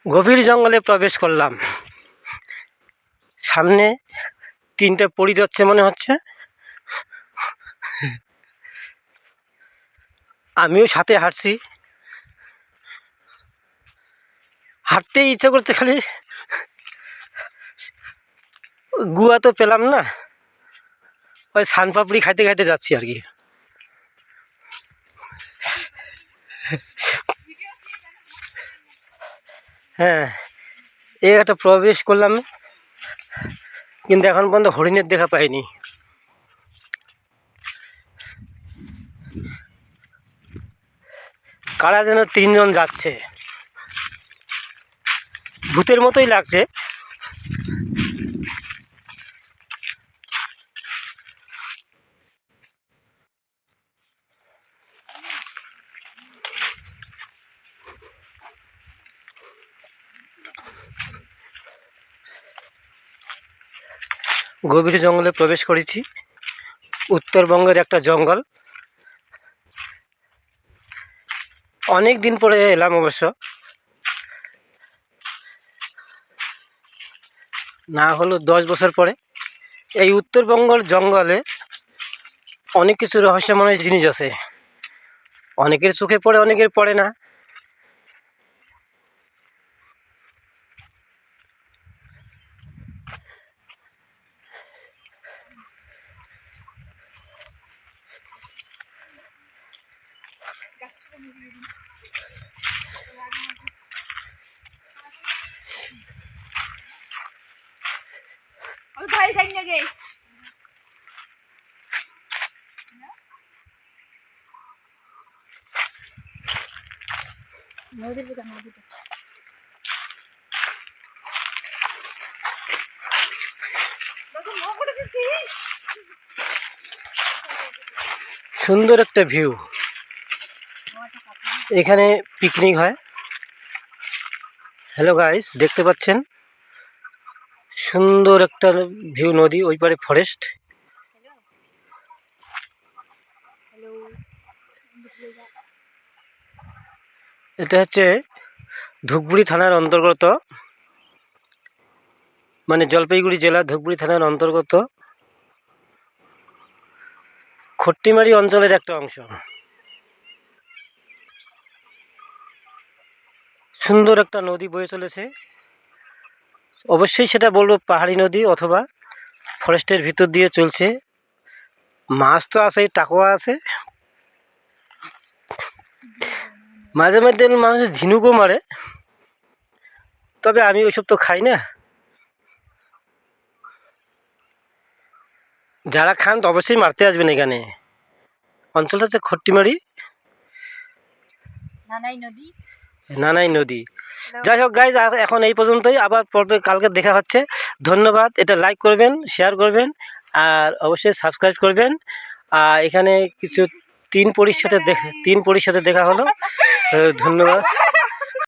গভীর জঙ্গলে প্রবেশ করলাম। সামনে তিনটে পরী যাচ্ছে মনে হচ্ছে, আমিও সাথে হাঁটছি। হাঁটতেই ইচ্ছে করছে, খালি গুয়া তো পেলাম না, ওই সানপাপড়ি খাইতে খাইতে যাচ্ছি আর কি। হ্যাঁ, এই একটা প্রবেশ করলাম, কিন্তু এখন পর্যন্ত হরিণের দেখা পাইনি। কারা যেন তিনজন যাচ্ছে, ভূতের মতোই লাগছে। গভীর জঙ্গলে প্রবেশ করেছি, উত্তরবঙ্গের একটা জঙ্গল। অনেক দিন পরে এলাম অবশ্য, না হলো 10 বছর পরে। এই উত্তরবঙ্গের জঙ্গলে অনেক কিছু রহস্যময় জিনিস আছে, অনেকের চোখে পড়ে, অনেকের পড়ে না। সুন্দর একটা ভিউ, এখানে পিকনিক হয়। হ্যালো গাইস, দেখতে পাচ্ছেন সুন্দর একটা ভিউ, নদী, ওই পারে ফরেস্ট। এটা হচ্ছে ধূপগুড়ি থানার অন্তর্গত, মানে জলপাইগুড়ি জেলা ধূপগুড়ি থানার অন্তর্গত খট্টিমারি অঞ্চলের একটা অংশ। সুন্দর একটা নদী বয়ে চলেছে, অবশ্যই সেটা বলবো পাহাড়ি নদী অথবা ফরেস্টের ভিতর দিয়ে চলছে। মাছ তো আছে, টাকোয়া আছে, মাঝে মধ্যে মানুষ ঝিনুকও মারে, তবে আমি ওইসব তো খাই না। যারা খান তো অবশ্যই মারতে আসবেন এখানে। অঞ্চলটা হচ্ছে খট্টিমারি নানাই নদী। যাই হোক গাইজ, এখন এই পর্যন্তই, আবার পর্বে কালকে দেখা হচ্ছে। ধন্যবাদ। এটা লাইক করবেন, শেয়ার করবেন, আর অবশ্যই সাবস্ক্রাইব করবেন। এখানে কিছু তিন পরির সাথে দেখা হলো। ধন্যবাদ।